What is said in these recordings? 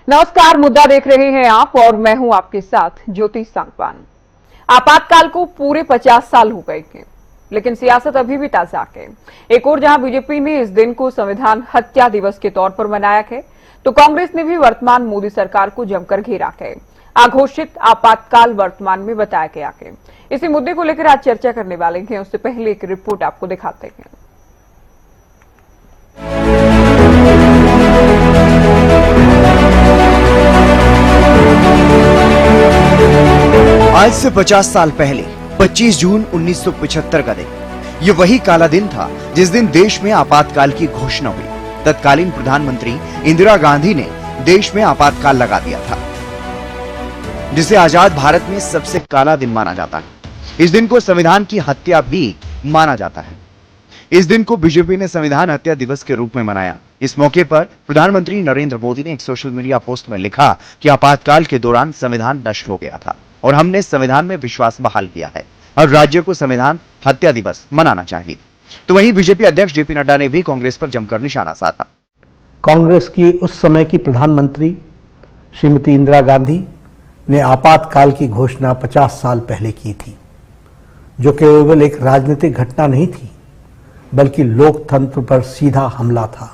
नमस्कार, मुद्दा देख रहे हैं आप और मैं हूं आपके साथ ज्योति सांगवान। आपातकाल को पूरे 50 साल हो गए हैं, लेकिन सियासत अभी भी ताजा है। एक और जहां बीजेपी ने इस दिन को संविधान हत्या दिवस के तौर पर मनाया है, तो कांग्रेस ने भी वर्तमान मोदी सरकार को जमकर घेरा है। अघोषित आपातकाल वर्तमान में बताया गया है। इसी मुद्दे को लेकर आज चर्चा करने वाले हैं। उससे पहले एक रिपोर्ट आपको दिखाते हैं। आज से 50 साल पहले 25 जून 1975 का दिन, ये वही काला दिन था जिस दिन देश में आपातकाल की घोषणा हुई। तत्कालीन प्रधानमंत्री इंदिरा गांधी ने देश में आपातकाल लगा दिया था, जिसे आजाद भारत में सबसे काला दिन माना जाता है। इस दिन को संविधान की हत्या भी माना जाता है। इस दिन को बीजेपी ने संविधान हत्या दिवस के रूप में मनाया। इस मौके पर प्रधानमंत्री नरेंद्र मोदी ने एक सोशल मीडिया पोस्ट में लिखा कि आपातकाल के दौरान संविधान नष्ट हो गया था और हमने संविधान में विश्वास बहाल किया है। अब राज्य को संविधान हत्या दिवस मनाना चाहिए। तो वहीं बीजेपी अध्यक्ष जेपी नड्डा ने भी कांग्रेस पर जमकर निशाना साधा। कांग्रेस की उस समय की प्रधानमंत्री श्रीमती इंदिरा गांधी ने आपातकाल की घोषणा 50 साल पहले की थी, जो केवल एक राजनीतिक घटना नहीं थी, बल्कि लोकतंत्र पर सीधा हमला था,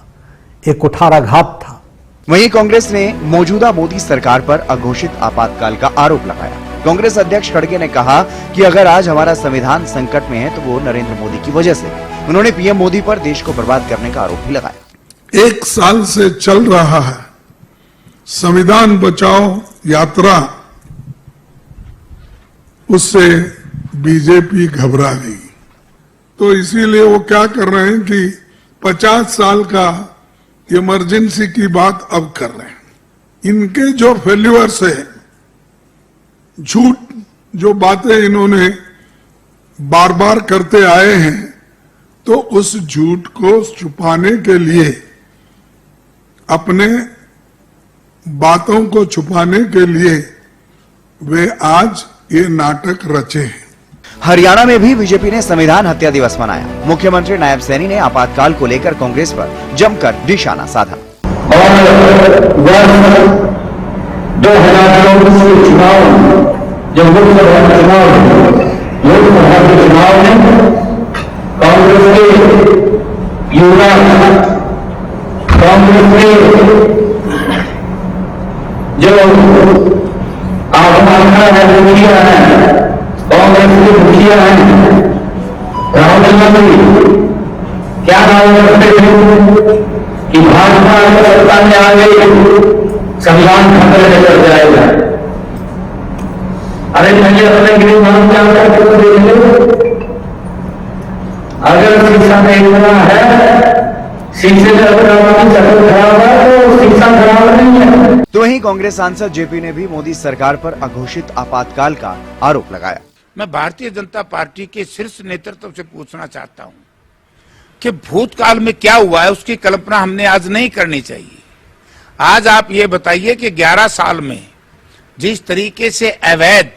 एक कुठाराघात था। वहीं कांग्रेस ने मौजूदा मोदी सरकार पर अघोषित आपातकाल का आरोप लगाया। कांग्रेस अध्यक्ष खड़गे ने कहा कि अगर आज हमारा संविधान संकट में है तो वो नरेंद्र मोदी की वजह से। उन्होंने पीएम मोदी पर देश को बर्बाद करने का आरोप भी लगाया। 1 साल से चल रहा है संविधान बचाओ यात्रा, उससे बीजेपी घबरा गई। तो इसीलिए वो क्या कर रहे हैं कि 50 साल का इमरजेंसी की बात अब कर रहे हैं। इनके जो फेल्यूअर्स है, झूठ जो बातें इन्होंने बार बार करते आए हैं, तो उस झूठ को छुपाने के लिए, अपने बातों को छुपाने के लिए वे आज ये नाटक रचे हैं। हरियाणा में भी बीजेपी ने संविधान हत्या दिवस मनाया। मुख्यमंत्री नायब सैनी ने आपातकाल को लेकर कांग्रेस पर जमकर निशाना साधा। और 2024 के चुनाव, जो लोकसभा के चुनाव में कांग्रेस के युवा, कांग्रेस के जो आत्मात्मा है, मुखिया है, कांग्रेस के मुखिया हैं, राहुल गांधी क्या दावा करते थे कि भाजपा सत्ता में आ गई, संविधान खतरे में चल जाएगा। अरे पहले अपने गृहमान क्या करते तो देख लो। अगर शिक्षा में इतना है, शिक्षे में अपना शक्ल खराब है तो शिक्षा खराब नहीं है। तो वहीं कांग्रेस सांसद जेपी ने भी मोदी सरकार पर अघोषित आपातकाल का आरोप लगाया। मैं भारतीय जनता पार्टी के शीर्ष नेतृत्व से पूछना चाहता हूं कि भूतकाल में क्या हुआ है, उसकी कल्पना हमने आज नहीं करनी चाहिए। आज आप ये बताइए कि 11 साल में जिस तरीके से अवैध,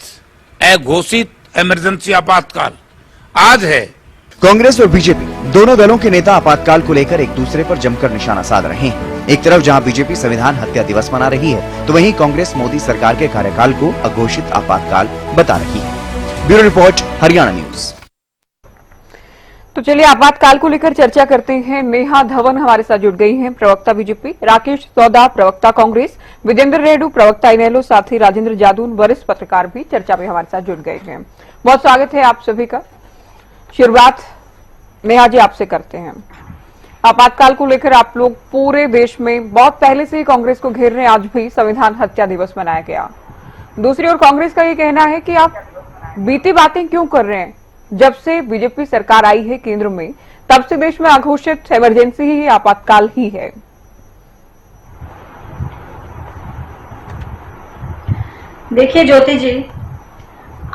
अघोषित इमरजेंसी आपातकाल आज है। कांग्रेस और बीजेपी दोनों दलों के नेता आपातकाल को लेकर एक दूसरे पर जमकर निशाना साध रहे हैं। एक तरफ जहां बीजेपी संविधान हत्या दिवस मना रही है, तो वहीं कांग्रेस मोदी सरकार के कार्यकाल को अघोषित आपातकाल बता रही है। Bureau report, Haryana news. तो चलिए आपातकाल को लेकर चर्चा करते हैं। नेहा धवन हमारे साथ जुड़ गई हैं, प्रवक्ता बीजेपी, राकेश सौदा प्रवक्ता कांग्रेस, विजेंद्र रेड्डू प्रवक्ता इनेलो, साथ ही राजेंद्र जादून वरिष्ठ पत्रकार भी चर्चा में हमारे साथ जुड़ गए हैं। बहुत स्वागत है आप सभी का। शुरुआत नेहा जी आपसे करते हैं। आपातकाल को लेकर आप लोग पूरे देश में बहुत पहले से ही कांग्रेस को घेर रहे हैं। आज भी संविधान हत्या दिवस मनाया गया। दूसरी ओर कांग्रेस का ये कहना है कि आप बीती बातें क्यों कर रहे हैं। जब से बीजेपी सरकार आई है केंद्र में, तब से देश में अघोषित इमरजेंसी ही आपातकाल ही है। देखिए ज्योति जी,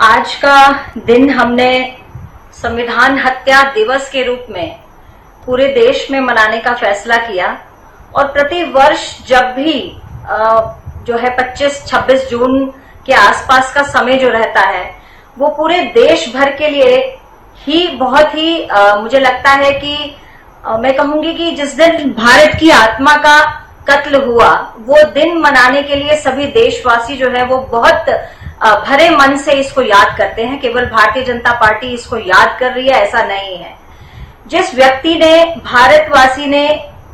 आज का दिन हमने संविधान हत्या दिवस के रूप में पूरे देश में मनाने का फैसला किया। और प्रति वर्ष जब भी जो है 25-26 जून के आसपास का समय जो रहता है, वो पूरे देश भर के लिए ही बहुत ही मुझे लगता है कि मैं कहूंगी कि जिस दिन भारत की आत्मा का कत्ल हुआ, वो दिन मनाने के लिए सभी देशवासी जो है वो बहुत भरे मन से इसको याद करते हैं। केवल भारतीय जनता पार्टी इसको याद कर रही है ऐसा नहीं है। जिस व्यक्ति ने, भारतवासी ने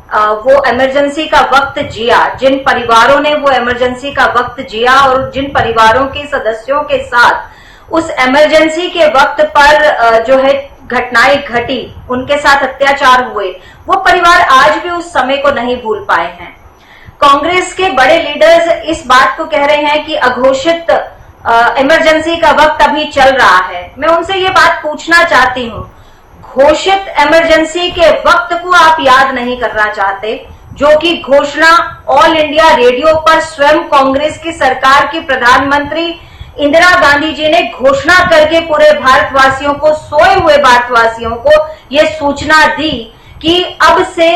वो इमरजेंसी का वक्त जिया, जिन परिवारों ने वो इमरजेंसी का वक्त जिया और जिन परिवारों के सदस्यों के साथ उस इमरजेंसी के वक्त पर जो है घटनाएं घटी, उनके साथ अत्याचार हुए, वो परिवार आज भी उस समय को नहीं भूल पाए हैं। कांग्रेस के बड़े लीडर्स इस बात को कह रहे हैं कि अघोषित इमरजेंसी का वक्त अभी चल रहा है। मैं उनसे ये बात पूछना चाहती हूँ, घोषित इमरजेंसी के वक्त को आप याद नहीं करना चाहते, जो कि घोषणा ऑल इंडिया रेडियो पर स्वयं कांग्रेस की सरकार की प्रधानमंत्री इंदिरा गांधी जी ने घोषणा करके पूरे भारतवासियों को, सोए हुए भारतवासियों को ये सूचना दी कि अब से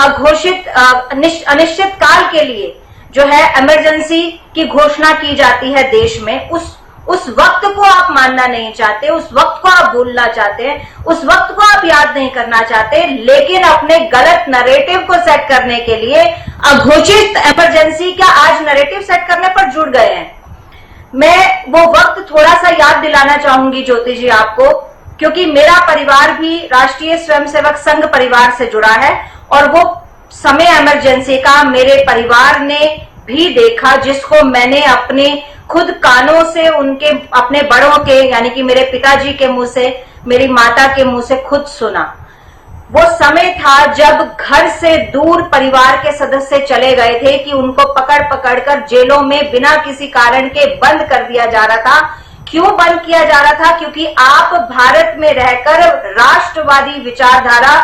अघोषित अनिश्चित काल के लिए जो है इमरजेंसी की घोषणा की जाती है देश में। उस वक्त को आप मानना नहीं चाहते, उस वक्त को आप भूलना चाहते हैं, उस वक्त को आप याद नहीं करना चाहते, लेकिन अपने गलत नैरेटिव को सेट करने के लिए अघोषित इमरजेंसी का आज नैरेटिव सेट करने पर जुड़ गए हैं। मैं वो वक्त थोड़ा सा याद दिलाना चाहूंगी ज्योति जी आपको, क्योंकि मेरा परिवार भी राष्ट्रीय स्वयंसेवक संघ परिवार से जुड़ा है और वो समय इमरजेंसी का मेरे परिवार ने भी देखा, जिसको मैंने अपने खुद कानों से, उनके अपने बड़ों के यानी कि मेरे पिताजी के मुंह से, मेरी माता के मुंह से खुद सुना। वो समय था जब घर से दूर परिवार के सदस्य चले गए थे कि उनको पकड़ पकड़ कर जेलों में बिना किसी कारण के बंद कर दिया जा रहा था। क्यों बंद किया जा रहा था? क्योंकि आप भारत में रहकर राष्ट्रवादी विचारधारा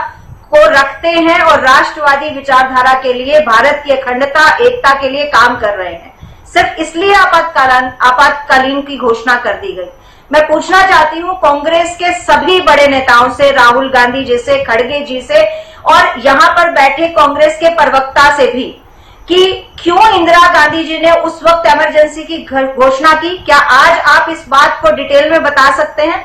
को रखते हैं और राष्ट्रवादी विचारधारा के लिए, भारत की अखंडता एकता के लिए काम कर रहे हैं। सिर्फ इसलिए आपातकालीन की घोषणा कर दी गई। मैं पूछना चाहती हूं कांग्रेस के सभी बड़े नेताओं से, राहुल गांधी जी से, खड़गे जी से और यहां पर बैठे कांग्रेस के प्रवक्ता से भी, कि क्यों इंदिरा गांधी जी ने उस वक्त इमरजेंसी की घोषणा की? क्या आज आप इस बात को डिटेल में बता सकते हैं?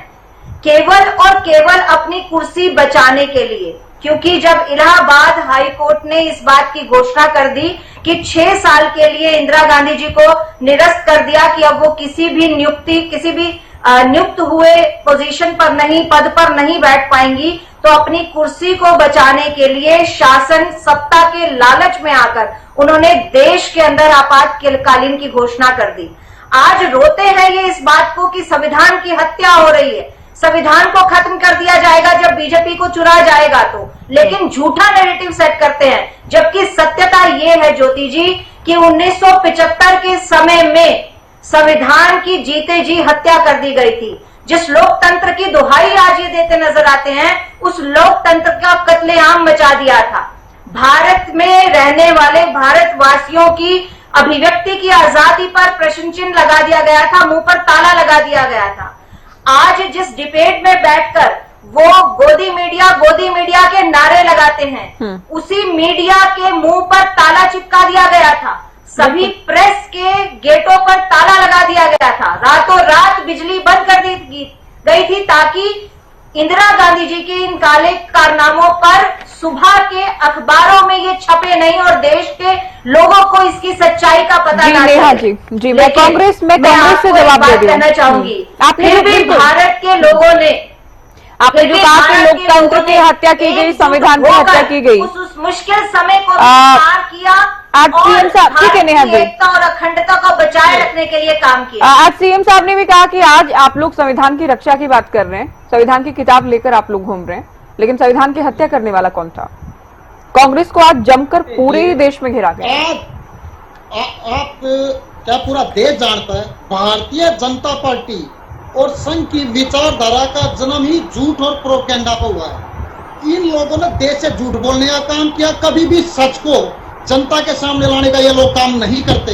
केवल और केवल अपनी कुर्सी बचाने के लिए, क्योंकि जब इलाहाबाद हाई कोर्ट ने इस बात की घोषणा कर दी कि 6 साल के लिए इंदिरा गांधी जी को निरस्त कर दिया कि अब वो किसी भी नियुक्त हुए पोजीशन पर नहीं, पद पर नहीं बैठ पाएंगी, तो अपनी कुर्सी को बचाने के लिए शासन सत्ता के लालच में आकर उन्होंने देश के अंदर आपातकालीन की घोषणा कर दी। आज रोते हैं ये इस बात को कि संविधान की हत्या हो रही है, संविधान को खत्म कर दिया जाएगा जब बीजेपी को चुना जाएगा तो, लेकिन झूठा नैरेटिव सेट करते हैं। जबकि सत्यता ये है ज्योति जी कि 1975 के समय में संविधान की जीते जी हत्या कर दी गई थी। जिस लोकतंत्र की दुहाई आज ये देते नजर आते हैं, उस लोकतंत्र का कत्लेआम मचा दिया था। भारत में रहने वाले भारतवासियों की अभिव्यक्ति की आजादी पर प्रश्न चिन्ह लगा दिया गया था, मुंह पर ताला लगा दिया गया था। आज जिस डिबेट में बैठकर वो गोदी मीडिया के नारे लगाते हैं, उसी मीडिया के मुंह पर ताला चिपका दिया गया था। सभी प्रेस के गेटों पर ताला लगा दिया गया था। रातों रात बिजली बंद कर दी गई थी ताकि इंदिरा गांधी जी के इन काले कारनामों पर सुबह के अखबारों में ये छपे नहीं और देश के लोगों को इसकी सच्चाई का पता ना चले। जी मैं कांग्रेस से जवाब दे देना चाहूंगी। आपने भी भारत के लोगों ने, आपने जो कहा कि लोकतंत्र की हत्या की गई, संविधान की हत्या की गई, उस मुश्किल समय को पार किया आज सीएम साहब, ठीक है नेहा जी, एकता और अखंडता को बचाए रखने के लिए काम किया। आज सीएम साहब ने भी कहा कि आज आप लोग संविधान की रक्षा की बात कर रहे हैं, संविधान की किताब लेकर आप लोग घूम रहे हैं, लेकिन संविधान की हत्या करने वाला कौन था? कांग्रेस को आज जमकर पूरे ही देश में घिरा गया। आप क्या पूरा देश जानता है, भारतीय जनता पार्टी और संघ की विचारधारा का जन्म ही झूठ और प्रोपेगेंडा पर हुआ है। इन लोगों ने देश से झूठ बोलने का काम किया, कभी भी सच को जनता के सामने लाने का ये लोग काम नहीं करते।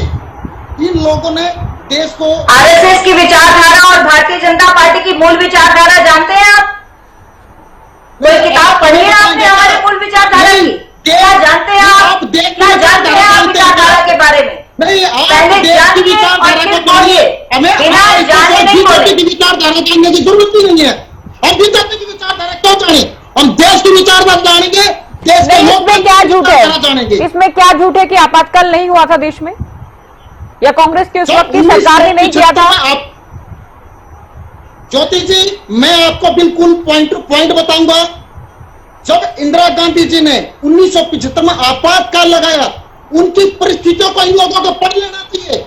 इन लोगों ने देश को, आरएसएस की विचारधारा और भारतीय जनता पार्टी की मूल विचारधारा जानते हैं आप? कोई किताब पढ़ी है आपने हमारी मूल विचारधारा की? क्या जानते हैं आप? क्या जानते हैं आप विचारधारा के बारे में? नहीं, आप पहले देश की विचारधारा को पढ़िए। हमें बीजेपी की विचारधारा जानने की जरूरत ही नहीं है। हम बीजेपी की विचारधारा क्यों जाने? हम देश की विचारधारा जानेंगे, देश के लोग क्या झूठ जानेंगे। है? इसमें क्या झूठ है कि आपातकाल नहीं हुआ था देश में, या कांग्रेस की उस वक्त की सरकार ने नहीं किया था? ज्योति जी, मैं आपको बिल्कुल पॉइंट टू पॉइंट बताऊंगा। जब इंदिरा गांधी जी ने 1975 में आपातकाल लगाया, उनकी परिस्थितियों को इन लोगों को पढ़ लेना चाहिए,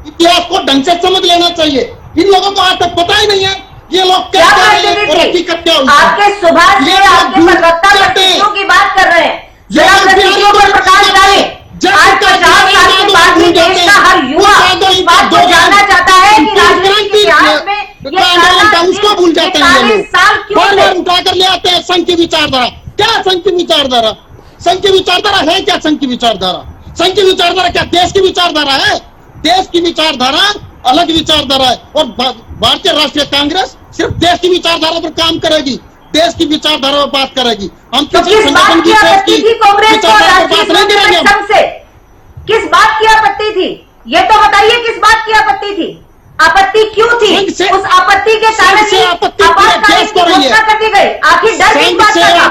इतिहास को ढंग से समझ लेना चाहिए। इन लोगों को आज तक पता ही नहीं है ये लोग क्या कर रहे हैं और हकीकत क्या हुई है। आपके सुभाष जी, आपके प्रवक्ता परिस्थितियों की बात कर रहे हैं, जरा परिस्थितियों पर प्रकाश डालें। आज 50 साल के बाद भी देश का हर युवा इस बात को जानना चाहता है कि राजनीतिक इतिहास में उसको भूल जाते हैं। 40 साल क्यों थे? उठाकर ले आते हैं संघ की विचारधारा। क्या संघ की विचारधारा? संघ की विचारधारा है क्या? संघ की विचारधारा, संघ की विचारधारा क्या देश की विचारधारा है? देश की विचारधारा अलग विचारधारा है, और भारतीय राष्ट्रीय कांग्रेस सिर्फ देश की विचारधारा पर काम करेगी, देश की विचारधारा पर बात करेगी। हम तो किस बात की आपत्ति थी कांग्रेस को राष्ट्रीय स्वयंसेवक संघ से? किस बात की आपत्ति थी? ये तो बताइए, किस बात की आपत्ति थी? आपत्ति क्यों थी? उस आपत्ति के कारण ही आपातकाल की घोषणा कर दी गई। आखिर डर किस बात का था?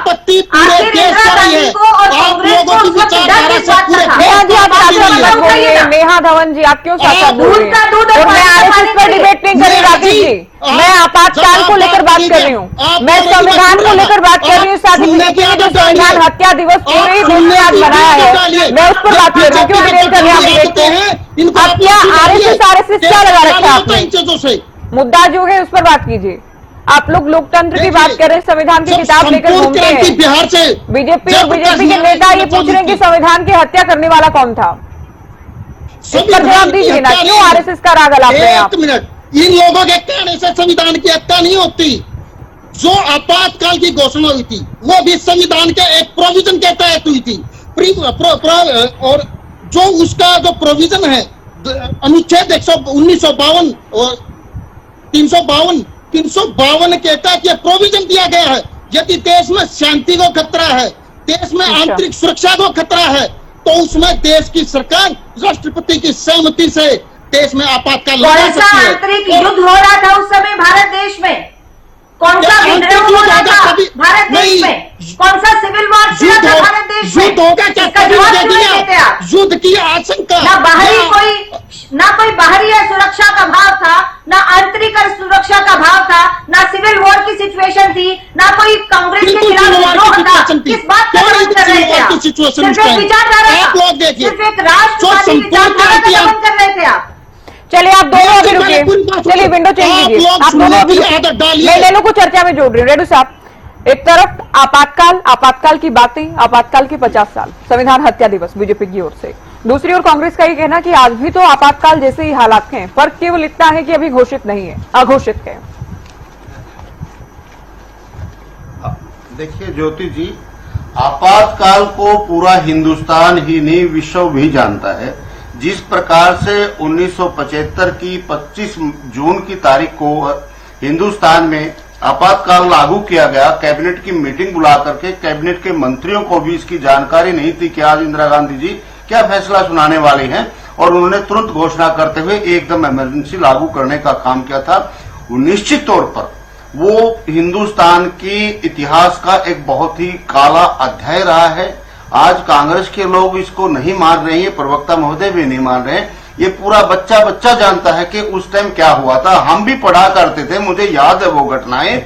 आखिर इंदिरा गांधी को और कांग्रेस को उस वक्त डर किस बात का था? नेहा जी, आप साथ बोलिए। नेहा धवन जी, आप क्यों साथ बोल रहे हैं? और मैं आरएसएस पर डिबेट नहीं कर रही राकेश जी, मैं आपातकाल को लेकर बात कर रही हूँ, मैं संविधान को लेकर बात कर रही हूँ। साथ ही बीजेपी ने जो संविधान हत्या दिवस पूरे देश में आज मनाया है, मैं उस पर बात कर रही हूँ। क्यों डिबेट कर रहे हैं आप डिबेट को? आप क्या आरएसएस क्या लगा रखा है आपने? मुद्दा जो है उस पर बात कीजिए। आप लोग लोकतंत्र की बात कर रहे हैं, संविधान की किताब लेकर घूमते हैं। बिहार से बीजेपी और बीजेपी के नेता ये पूछ रहे हैं कि संविधान की हत्या करने वाला कौन था? इस पर जवाब दीजिए ना, क्यों आरएसएस का राग अलाप रहे हैं आप? एक मिनट, इन लोगों के कहने से संविधान की हत्या नहीं होती। जो आपातकाल की घोषणा हुई थी वो भी संविधान के एक प्रोविजन के तहत हुई थी। और जो उसका जो प्रोविजन है अनुच्छेद 1952 और 352 के तहत यह प्रोविजन दिया गया है, यदि देश में शांति को खतरा है, देश में आंतरिक सुरक्षा को खतरा है, तो उसमें देश की सरकार राष्ट्रपति की सहमति से देश में आपातकाल लगा सकती है। आंतरिक युद्ध हो रहा था उस समय भारत देश में? कौन सा विद्रोह हो रहा था भारत देश में? कौन सा सिविल वॉर चला था भारत देश में? युद्ध होगा क्या? युद्ध की आशंका ना कोई बाहरी सुरक्षा का भाव था, ना आंतरिक सुरक्षा का भाव था, ना सिविल वॉर की सिचुएशन थी, ना कोई कांग्रेस के खिलाफ विद्रोह था। किस बात का दमन कर रहे थे आप? सिर्फ एक विचारधारा, सिर्फ एक राष्ट्रवादी विचारधारा का दमन कर रहे थे आप। चलिए आप दोनों अभी रुकिए, चलिए विंडो चेंज कीजिए, आप दोनों अभी रुकिए। मैं लेनो को चर्चा में जोड़ रही हूँ। रेडू साहब, एक तरफ आपातकाल की बातें, आपातकाल के 50 साल, संविधान हत्या दिवस बीजेपी की ओर से, दूसरी ओर कांग्रेस का ये कहना कि आज भी तो आपातकाल जैसे ही हालात हैं, फर्क केवल इतना है कि अभी घोषित नहीं है, अघोषित है। देखिए ज्योति जी, आपातकाल को पूरा हिंदुस्तान ही नहीं विश्व भी जानता है। जिस प्रकार से 1975 की 25 जून की तारीख को हिंदुस्तान में आपातकाल लागू किया गया, कैबिनेट की मीटिंग बुला करके कैबिनेट के मंत्रियों को भी इसकी जानकारी नहीं थी कि आज इंदिरा गांधी जी क्या फैसला सुनाने वाले हैं, और उन्होंने तुरंत घोषणा करते हुए एकदम इमरजेंसी लागू करने का काम किया था। निश्चित तौर पर वो हिंदुस्तान की इतिहास का एक बहुत ही काला अध्याय रहा है। आज कांग्रेस के लोग इसको नहीं मान रहे हैं, प्रवक्ता महोदय भी नहीं मान रहे हैं। ये पूरा बच्चा जानता है कि उस टाइम क्या हुआ था। हम भी पढ़ा करते थे, मुझे याद है वो घटनाएं।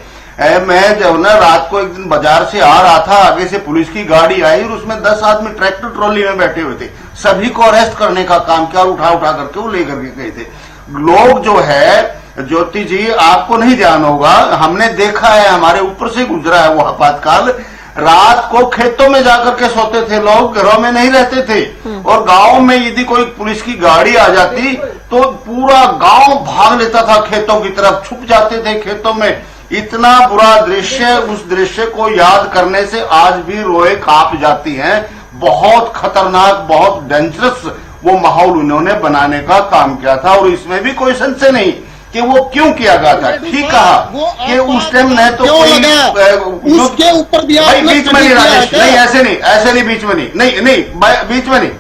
मैं जब ना रात को एक दिन बाजार से आ रहा था, आगे से पुलिस की गाड़ी आई और उसमें 10 आदमी ट्रैक्टर ट्रॉली में बैठे हुए थे। सभी को अरेस्ट करने का काम किया और उठा करके वो लेकर के गए थे। लोग जो है ज्योति जी, आपको नहीं ध्यान होगा, हमने देखा है, हमारे ऊपर से गुजरा है वो आपातकाल। रात को खेतों में जाकर के सोते थे लोग, घरों में नहीं रहते थे। और गांव में यदि कोई पुलिस की गाड़ी आ जाती तो पूरा गांव भाग लेता था खेतों की तरफ, छुप जाते थे खेतों में। इतना बुरा दृश्य, उस दृश्य को याद करने से आज भी रोए कांप जाती हैं। बहुत खतरनाक, बहुत डेंजरस वो माहौल उन्होंने बनाने का काम किया था, और इसमें भी कोई संशय नहीं कि वो क्यों किया गया था। ठीक कहा कि उस टाइम न तो उसके ऊपर भी बीच में नहीं राजेश, नहीं ऐसे नहीं बीच में नहीं बीच में नहीं।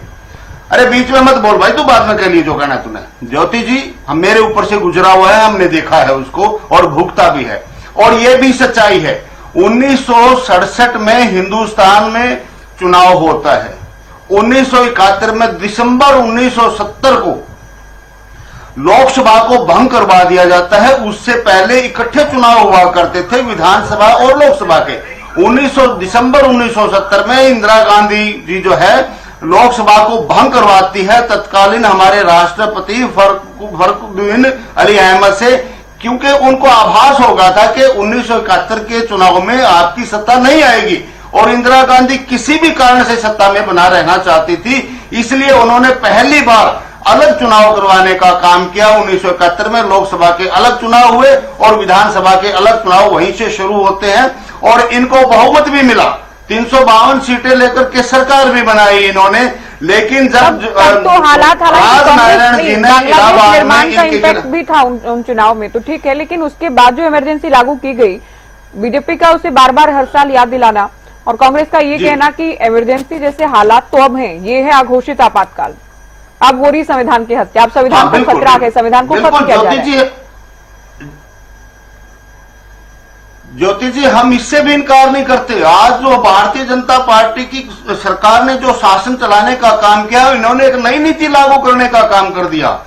अरे बीच में मत बोल भाई, तू बाद में कह लिए जो कहना तूने। ज्योति जी, हम मेरे ऊपर से गुजरा हुआ है, हमने देखा है उसको और भुगता भी है, और ये भी सच्चाई है। 1967 में हिंदुस्तान में चुनाव होता है। 1971 में दिसंबर 1970 को लोकसभा को भंग करवा दिया जाता है। उससे पहले इकट्ठे चुनाव हुआ करते थे विधानसभा और लोकसभा के। दिसंबर 1970 में इंदिरा गांधी जी जो है लोकसभा को भंग करवाती है तत्कालीन हमारे राष्ट्रपति फखरुद्दीन अली अहमद से, क्योंकि उनको आभास हो गया था कि 1971 के चुनाव में आपकी सत्ता नहीं आएगी और इंदिरा गांधी किसी भी कारण से सत्ता में बना रहना चाहती थी। इसलिए उन्होंने पहली बार अलग चुनाव करवाने का काम किया। 1971 में लोकसभा के अलग चुनाव हुए और विधानसभा के अलग चुनाव वहीं से शुरू होते हैं और इनको बहुमत भी मिला। 352 सीटें लेकर के सरकार भी बनाई इन्होंने। लेकिन जब तो हालात राजनारायण जी ने इलाहाबाद में निर्माण का इम्पैक्ट भी था उन चुनाव में, तो ठीक है, लेकिन उसके बाद जो इमरजेंसी लागू की गई, बीजेपी का उसे बार बार हर साल याद दिलाना और कांग्रेस का ये कहना कि इमरजेंसी जैसे हालात तो अब हैं, ये है अघोषित आपातकाल, अब हो रही संविधान की हत्या, अब संविधान को खतरा है, संविधान को खत्म किया जा रहा है। ज्योति जी, हम इससे भी इनकार नहीं करते। आज जो भारतीय जनता पार्टी की सरकार ने जो शासन चलाने का काम किया, इन्होंने एक नई नीति लागू करने का काम कर दिया।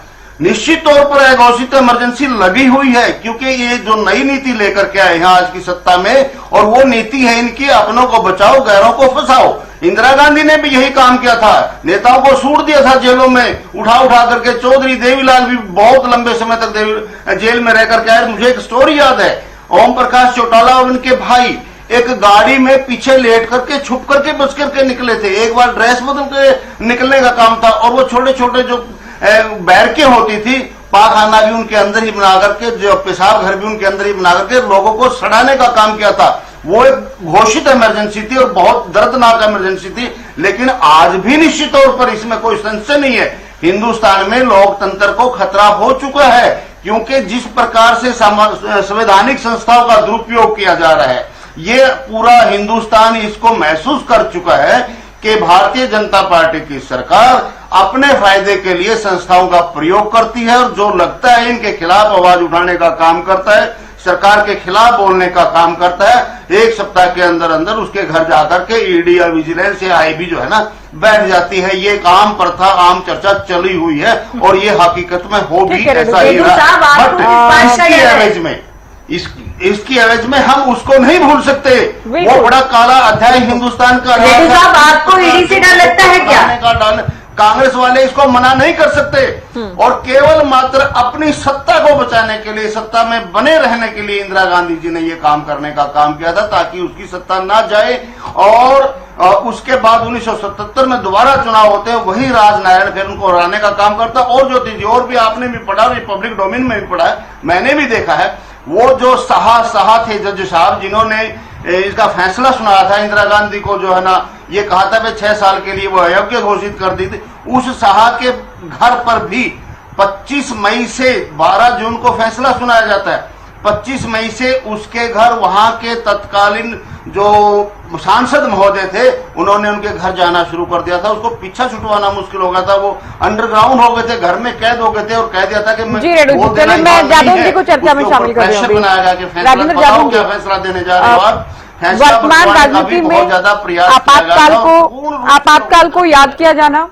निश्चित तौर पर अघोषित इमरजेंसी लगी हुई है, क्योंकि ये जो नई नीति लेकर के आए हैं आज की सत्ता में, और वो नीति है इनकी अपनों को बचाओ गैरों को फंसाओ। इंदिरा गांधी ने भी यही काम किया था, नेताओं को सूट दिया था जेलों में उठा उठा करके। चौधरी देवीलाल भी बहुत लंबे समय तक जेल में रह करके आए। मुझे एक स्टोरी याद है, ओम प्रकाश चौटाला और उनके भाई एक गाड़ी में पीछे लेट करके छुप करके बच करके निकले थे। एक बार ड्रेस बदल के निकलने का काम था और वो छोटे छोटे जो बैरकें होती थी, पाखाना भी उनके अंदर ही बना करके, जो पेशाब घर भी उनके अंदर ही बना करके लोगों को सड़ाने का काम किया था। वो एक घोषित इमरजेंसी थी और बहुत दर्दनाक इमरजेंसी थी। लेकिन आज भी निश्चित तौर पर इसमें कोई संशय नहीं है, हिंदुस्तान में लोकतंत्र को खतरा हो चुका है, क्योंकि जिस प्रकार से संवैधानिक संस्थाओं का दुरुपयोग किया जा रहा है, ये पूरा हिंदुस्तान इसको महसूस कर चुका है कि भारतीय जनता पार्टी की सरकार अपने फायदे के लिए संस्थाओं का प्रयोग करती है और जो लगता है इनके खिलाफ आवाज उठाने का काम करता है, सरकार के खिलाफ बोलने का काम करता है। एक सप्ताह के अंदर अंदर उसके घर जाकर के ईडी या विजिलेंस या आईबी जो है ना बैठ जाती है। ये एक आम प्रथा, आम चर्चा चली हुई है और ये हकीकत में हो भी ऐसा ही रहा। बट इसकी एवज में इसकी एवज में हम उसको नहीं भूल सकते। वो बड़ा काला अध्याय हिंदुस्तान का आपको ईडी से डर लगता है क्या? कांग्रेस वाले इसको मना नहीं कर सकते और केवल मात्र अपनी सत्ता को बचाने के लिए, सत्ता में बने रहने के लिए इंदिरा गांधी जी ने ये काम करने का काम किया था, ताकि उसकी सत्ता ना जाए। और उसके बाद 1977 में दोबारा चुनाव होते हैं, वही राजनारायण फिर उनको हराने का काम करता। और ज्योति जी, और भी आपने भी पढ़ा, पब्लिक डोमेन में भी पढ़ा है, मैंने भी देखा है, वो जो साहा थे जज साहब, जिन्होंने इसका फैसला सुनाया था इंदिरा गांधी को, जो है ना ये कहा था कि 6 साल के लिए वो अयोग्य घोषित कर दी थी, उस साहा के घर पर भी 25 मई से 12 जून को फैसला सुनाया जाता है। 25 मई से उसके घर, वहां के तत्कालीन जो सांसद महोदय थे, उन्होंने उनके घर जाना शुरू कर दिया था। उसको पीछा छुटवाना मुश्किल हो गया था, वो अंडरग्राउंड हो गए थे, घर में कैद हो गए थे और कह दिया था कि मैं जादव जी को चर्चा में शामिल कर रही हूं। बनाया कि फैसला देने जा रहे हो आप। वर्तमान राजनीति में आपातकाल को याद किया जाना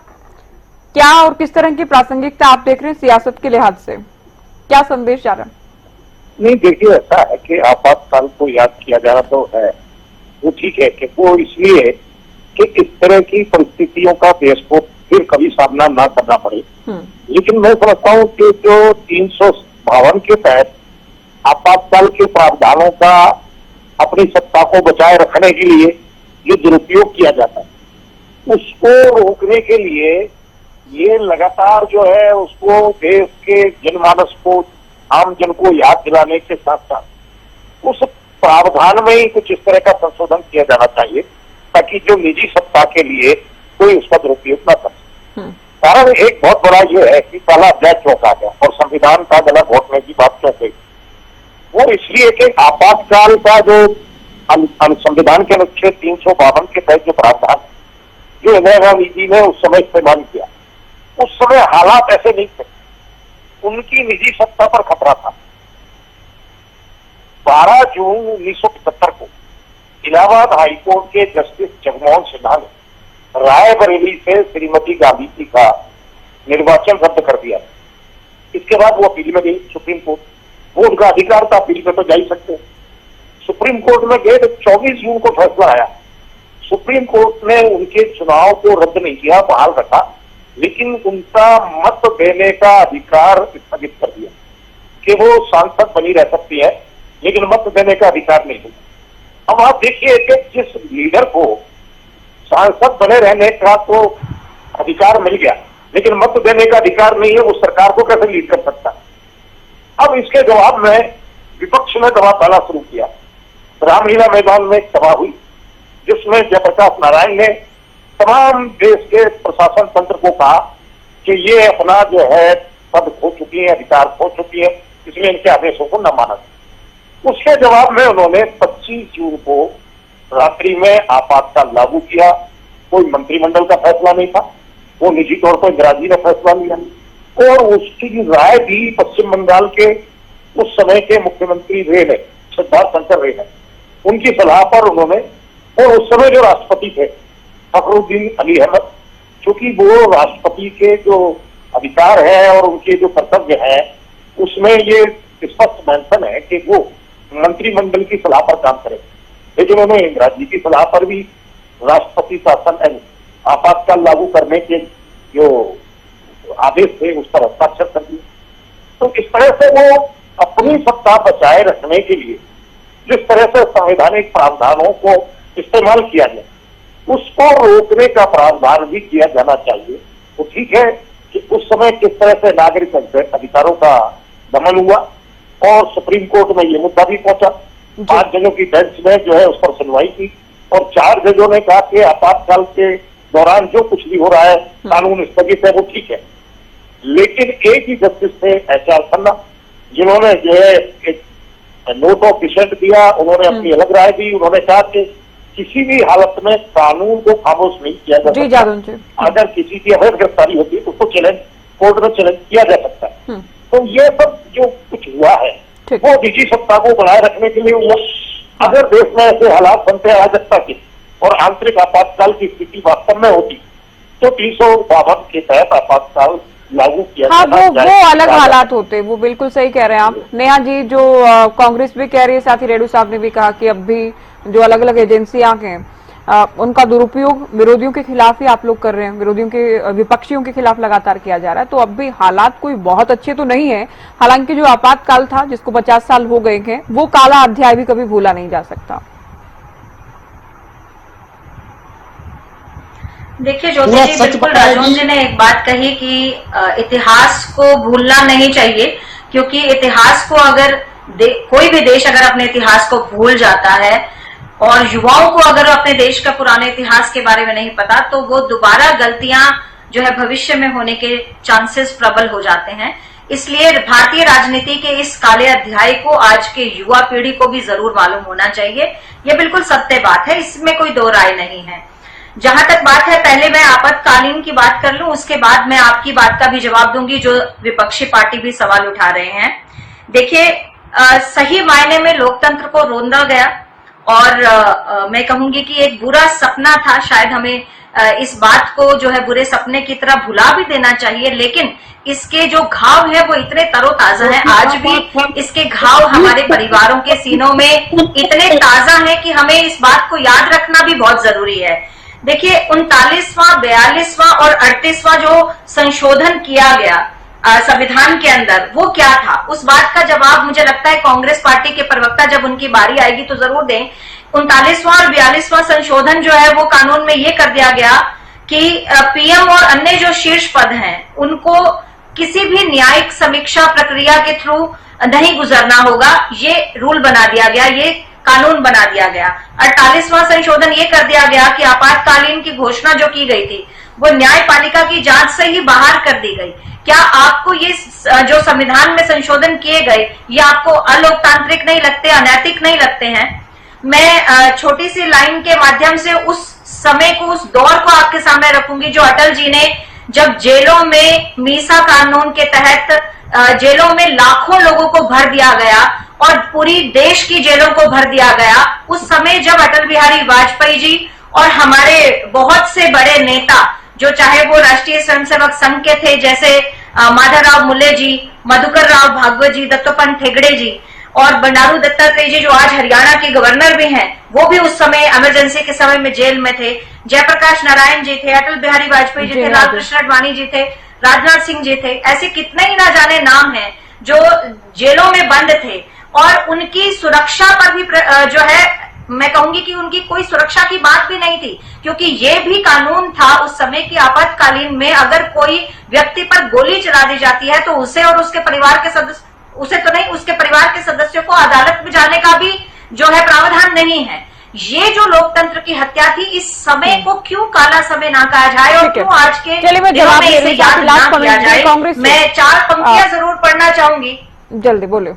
क्या और किस तरह की प्रासंगिकता आप देख रहे हैं सियासत के लिहाज से, क्या संदेश जा रहा है? नहीं, देखिए ऐसा है कि आपातकाल को याद किया जाना तो है, वो ठीक है कि वो इसलिए कि इस तरह की परिस्थितियों का देश को फिर कभी सामना ना करना पड़े। लेकिन मैं समझता हूँ कि जो 352 के तहत आपातकाल के प्रावधानों का अपनी सत्ता को बचाए रखने के लिए जो दुरुपयोग किया जाता है, उसको रोकने के लिए ये लगातार जो है उसको देश के जनमानस को, आम जन को याद दिलाने के साथ साथ उस प्रावधान में ही कुछ इस तरह का संशोधन किया जाना चाहिए, ताकि जो निजी सत्ता के लिए कोई उसका दुरुपयोग न कर सके। कारण एक बहुत बड़ा ये है कि पहला अध्याय क्यों कहा गया और संविधान का गला घोटने की बात क्यों कही, वो इसलिए कि आपातकाल का जो संविधान के अनुच्छेद 352 के तहत जो प्रावधान जो इंदिरा गांधी जी ने उस समय इस्तेमाल किया, उस समय हालात ऐसे नहीं थे, उनकी निजी सत्ता पर खतरा था। 12 जून 1975 को इलाहाबाद हाईकोर्ट के जस्टिस जगमोहन सिन्हा ने रायबरेली से श्रीमती गांधी जी का निर्वाचन रद्द कर दिया। इसके बाद वो अपील में गई सुप्रीम कोर्ट, वो उनका अधिकार था, अपील में तो जा ही सकते हैं। सुप्रीम कोर्ट में गए तो 24 जून को फैसला आया। सुप्रीम कोर्ट ने उनके चुनाव को रद्द नहीं किया, बहाल रखा, लेकिन उनका मत देने का अधिकार स्थगित कर दिया कि वो सांसद बनी रह सकती है, लेकिन मत देने का अधिकार नहीं होगा। अब आप देखिए कि जिस लीडर को सांसद बने रहने का तो अधिकार मिल गया, लेकिन मत देने का अधिकार नहीं है, वो सरकार को कैसे लीड कर सकता है? अब इसके जवाब में विपक्ष ने दबाव डालना शुरू किया। रामलीला मैदान में एक सभा हुई जिसमें जयप्रकाश नारायण ने तमाम देश के प्रशासन तंत्र को कहा कि ये अपना जो है पद खो चुकी है, अधिकार खो चुकी है, इसलिए इनके आदेशों को न माना। उसके जवाब में उन्होंने 25 जून को रात्रि में आपातकाल लागू किया। कोई मंत्रिमंडल का फैसला नहीं था, वो निजी तौर पर इंदिरा जी ने फैसला लिया और उसकी राय भी पश्चिम बंगाल के उस समय के मुख्यमंत्री रे ने, सिद्धार्थ शंकर रे ने, उनकी सलाह पर उन्होंने, और उस समय जो राष्ट्रपति थे फखरुद्दीन अली अहमद, चूंकि वो राष्ट्रपति के जो अधिकार है और उनके जो कर्तव्य है उसमें ये स्पष्ट मेंशन है कि वो मंत्रिमंडल की सलाह पर काम करें, लेकिन उन्होंने इंदिरा जी की सलाह पर भी राष्ट्रपति शासन आपातकाल लागू करने के जो आदेश थे उस पर हस्ताक्षर कर दिए। तो इस तरह से वो अपनी सत्ता बचाए रखने के लिए जिस तरह से संवैधानिक प्रावधानों को इस्तेमाल किया गया, उसको रोकने का प्रावधान भी किया जाना चाहिए। तो ठीक है कि उस समय किस तरह से नागरिक अधिकारों का दमन हुआ और सुप्रीम कोर्ट में ये मुद्दा भी पहुंचा। 5 जजों की बेंच ने जो है उस पर सुनवाई की और 4 जजों ने कहा कि आपातकाल के दौरान जो कुछ भी हो रहा है कानून स्थगित है, वो ठीक है। लेकिन एक ही जस्टिस थे एच.आर. खन्ना, जिन्होंने जो है एक नोट ऑफ डिसेंट दिया, उन्होंने अपनी अलग राय दी। उन्होंने कहा कि किसी भी हालत में कानून को खामोश नहीं किया जा सकता। अगर किसी की अवैध गिरफ्तारी होती है तो उसको चैलेंज कोर्ट में चैलेंज किया जा सकता है। तो ये सब जो कुछ हुआ है वो निजी सत्ता को बनाए रखने के लिए हुआ। अगर देश में ऐसे हालात बनते अराजकता के और आंतरिक आपातकाल की स्थिति वास्तव में होती तो 352 के तहत आपातकाल लागू किया। हाँ, वो अलग हालात होते, वो बिल्कुल सही कह रहे हैं आप। नेहा जी, जो कांग्रेस भी कह रही है, साथ ही रेड्डू साहब ने भी कहा कि अब भी जो अलग अलग एजेंसियां हैं उनका दुरुपयोग विरोधियों के खिलाफ ही आप लोग कर रहे हैं, विरोधियों के विपक्षियों के खिलाफ लगातार किया जा रहा है। तो अब भी हालात कोई बहुत अच्छे तो नहीं है। हालांकि जो आपातकाल था जिसको 50 साल हो गए हैं, वो काला अध्याय भी कभी भूला नहीं जा सकता। देखिए ज्योति जी, बिल्कुल राजन जी ने एक बात कही कि इतिहास को भूलना नहीं चाहिए, क्योंकि इतिहास को अगर कोई भी देश अगर अपने इतिहास को भूल जाता है और युवाओं को अगर अपने देश का पुराने इतिहास के बारे में नहीं पता तो वो दोबारा गलतियां जो है भविष्य में होने के चांसेस प्रबल हो जाते हैं। इसलिए भारतीय राजनीति के इस काले अध्याय को आज के युवा पीढ़ी को भी जरूर मालूम होना चाहिए। ये बिल्कुल सत्य बात है, इसमें कोई दो राय नहीं है। जहां तक बात है, पहले मैं आपातकालीन की बात कर लूं, उसके बाद मैं आपकी बात का भी जवाब दूंगी जो विपक्षी पार्टी भी सवाल उठा रहे हैं। देखिए, सही मायने में लोकतंत्र को रोंदा गया और मैं कहूंगी कि एक बुरा सपना था। शायद हमें इस बात को जो है बुरे सपने की तरह भुला भी देना चाहिए, लेकिन इसके जो घाव है वो इतने तरोताजा हैं। आज भी इसके घाव हमारे परिवारों के सीनों में इतने ताजा हैं कि हमें इस बात को याद रखना भी बहुत जरूरी है। देखिए, 39वां, 42वां और 38वां जो संशोधन किया गया संविधान के अंदर, वो क्या था? उस बात का जवाब मुझे लगता है कांग्रेस पार्टी के प्रवक्ता जब उनकी बारी आएगी तो जरूर दें। 39वां और 42वां संशोधन जो है वो कानून में ये कर दिया गया कि पीएम और अन्य जो शीर्ष पद हैं उनको किसी भी न्यायिक समीक्षा प्रक्रिया के थ्रू नहीं गुजरना होगा। ये रूल बना दिया गया, ये कानून बना दिया गया। 48वां संशोधन ये कर दिया गया कि आपातकालीन की घोषणा जो की गई थी वो न्यायपालिका की जांच से ही बाहर कर दी गई। क्या आपको ये जो संविधान में संशोधन किए गए ये आपको अलोकतांत्रिक नहीं लगते, अनैतिक नहीं लगते हैं? मैं छोटी सी लाइन के माध्यम से उस समय को, उस दौर को आपके सामने रखूंगी जो अटल जी ने जब जेलों में मीसा कानून के तहत जेलों में लाखों लोगों को भर दिया गया और पूरी देश की जेलों को भर दिया गया। उस समय जब अटल बिहारी वाजपेयी जी और हमारे बहुत से बड़े नेता, जो चाहे वो राष्ट्रीय स्वयंसेवक संघ के थे, जैसे माधवराव मुल्ले जी, मधुकर राव भागवत जी, दत्तोपंत ठेगड़े जी और बंडारू दत्तात्रेय जी, जो आज हरियाणा के गवर्नर भी हैं, वो भी उस समय इमरजेंसी के समय में जेल में थे। जयप्रकाश नारायण जी थे, अटल बिहारी वाजपेयी जी थे, लालकृष्ण आडवाणी जी थे, राजनाथ सिंह जी थे। ऐसे कितने ही ना जाने नाम हैं जो जेलों में बंद थे और उनकी सुरक्षा पर भी जो है, मैं कहूंगी कि उनकी कोई सुरक्षा की बात भी नहीं थी, क्योंकि ये भी कानून था उस समय की आपातकालीन में अगर कोई व्यक्ति पर गोली चला दी जाती है तो उसे और उसके परिवार के सदस्य, उसे तो नहीं, उसके परिवार के सदस्यों को अदालत में जाने का भी जो है प्रावधान नहीं है। ये जो लोकतंत्र की हत्या थी, इस समय को क्यों काला समय ना कहा जाए और क्यों आज के दिनों में इसे याद ना किया जाए। मैं 4 पंक्तियां जरूर पढ़ना चाहूंगी। जल्दी बोलो।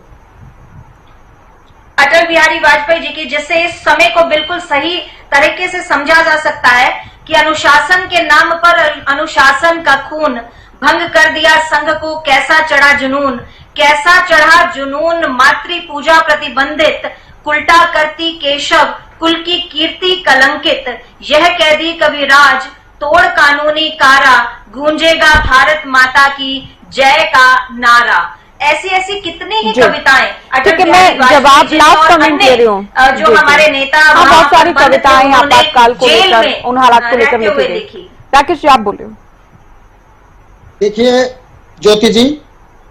अटल बिहारी वाजपेयी जी की, जिससे इस समय को बिल्कुल सही तरीके से समझा जा सकता है कि अनुशासन के नाम पर अनुशासन का खून भंग कर दिया संघ को, कैसा चढ़ा जुनून, कैसा चढ़ा जुनून, मातृ पूजा प्रतिबंधित, उल्टा करती केशव, कुल की कीर्ति कलंकित, यह कैदी कविराज, तोड़ कानूनी कारा, गूंजेगा भारत माता की जय का नारा। ऐसी ऐसी कितनी ही कविताएं अटल बिहारी जवाब लास्ट कमेंट दे रही हूँ, जो हमारे नेता बहुत सारी कविताएं आपातकाल को लेकर, उन हालात को लेकर लिखी गई। राकेश जी आप बोले। देखिए ज्योति जी,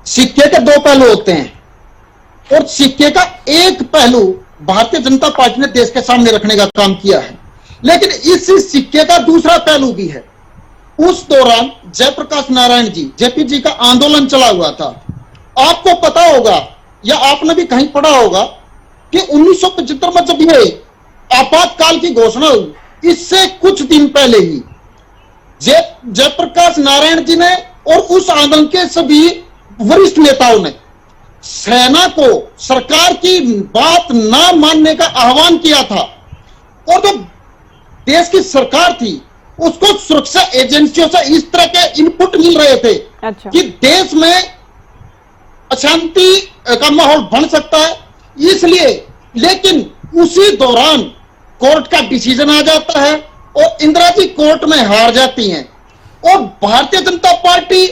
सिक्के के 2 पहलू होते हैं और सिक्के का एक पहलू भारतीय जनता पार्टी ने देश के सामने रखने का काम किया है, लेकिन इस सिक्के का दूसरा पहलू भी है। उस दौरान जयप्रकाश नारायण जी, जेपी जी का आंदोलन चला हुआ था। आपको पता होगा या आपने भी कहीं पढ़ा होगा कि 1975 में जब ये आपातकाल की घोषणा हुई, इससे कुछ दिन पहले ही जयप्रकाश नारायण जी ने और उस आंदोलन के सभी वरिष्ठ नेताओं ने सेना को सरकार की बात ना मानने का आह्वान किया था और जो देश की सरकार थी उसको सुरक्षा एजेंसियों से इस तरह के इनपुट मिल रहे थे कि देश में अशांति का माहौल बन सकता है, इसलिए। लेकिन उसी दौरान कोर्ट का डिसीजन आ जाता है और इंदिरा जी कोर्ट में हार जाती हैं और भारतीय जनता पार्टी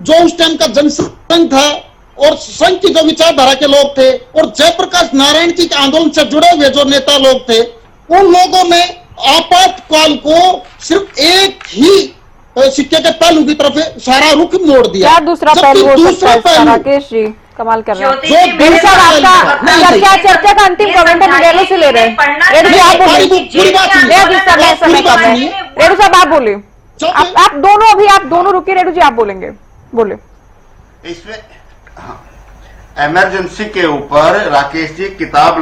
जो उस टाइम का जनसंघ था और संघ की जो विचारधारा के लोग थे और जयप्रकाश नारायण जी के आंदोलन से जुड़े हुए जो नेता लोग थे, उन लोगों ने आपातकाल को सिर्फ एक ही सिक्के के पहलू की तरफ सारा रुख मोड़ दिया। क्या दूसरा पहलू हो सकता है? राकेश जी कमाल कर रहे हैं। क्या चर्चा का अंतिम कमेंट हम रेणु से ले रहे हैं। रेणु जी आप बोलिए। रेणु साहब आप बोलिए। आप दोनों अभी आप दोनों रुकिए। रेणु जी आप बोलेंगे, बोले। इसमें इमरजेंसी के ऊपर राकेश जी किताब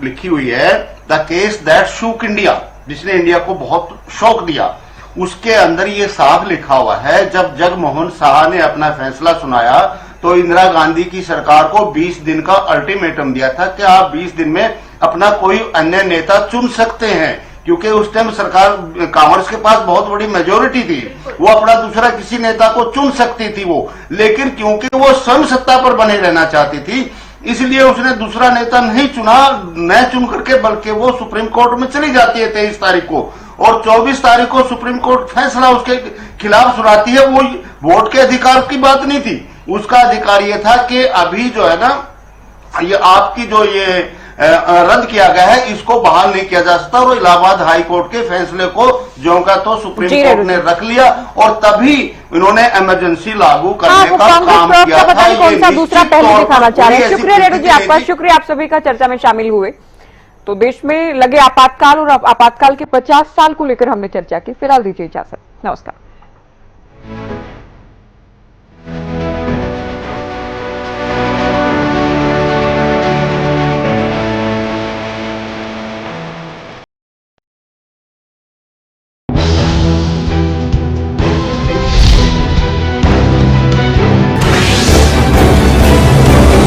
लिखी हुई है, the case that shook India, जिसने इंडिया को बहुत शौक दिया। उसके अंदर ये साफ लिखा हुआ है, जब जगमोहन शाह ने अपना फैसला सुनाया तो इंदिरा गांधी की सरकार को 20 दिन का अल्टीमेटम दिया था कि आप 20 दिन में अपना कोई अन्य नेता चुन सकते हैं, क्योंकि उस टाइम सरकार कांग्रेस के पास बहुत बड़ी मेजोरिटी थी, वो अपना दूसरा किसी नेता को चुन सकती थी वो, लेकिन क्योंकि वो स्वयं सत्ता पर बने रहना चाहती थी इसलिए उसने दूसरा नेता नहीं चुना, न चुन करके, बल्कि वो सुप्रीम कोर्ट में चली जाती है 23 तारीख को और 24 तारीख को सुप्रीम कोर्ट फैसला उसके खिलाफ सुनाती है। वो वोट के अधिकार की बात नहीं थी, उसका अधिकार ये था कि अभी जो है ना, ये आपकी जो ये रद्द किया गया है इसको बहाल नहीं किया जा सकता, और इलाहाबाद हाई कोर्ट के फैसले को जो का तो सुप्रीम कोर्ट ने रख लिया और तभी इन्होंने इमरजेंसी लागू करने का काम किया था। कौन सा दूसरा पहलू दिखाना चाह रहे हैं? शुक्रिया रेणु जी आपका, शुक्रिया आप सभी का चर्चा में शामिल हुए। तो देश में लगे आपातकाल और आपातकाल के 50 साल को लेकर हमने चर्चा की। फिलहाल दीजिए इजाजत, नमस्कार।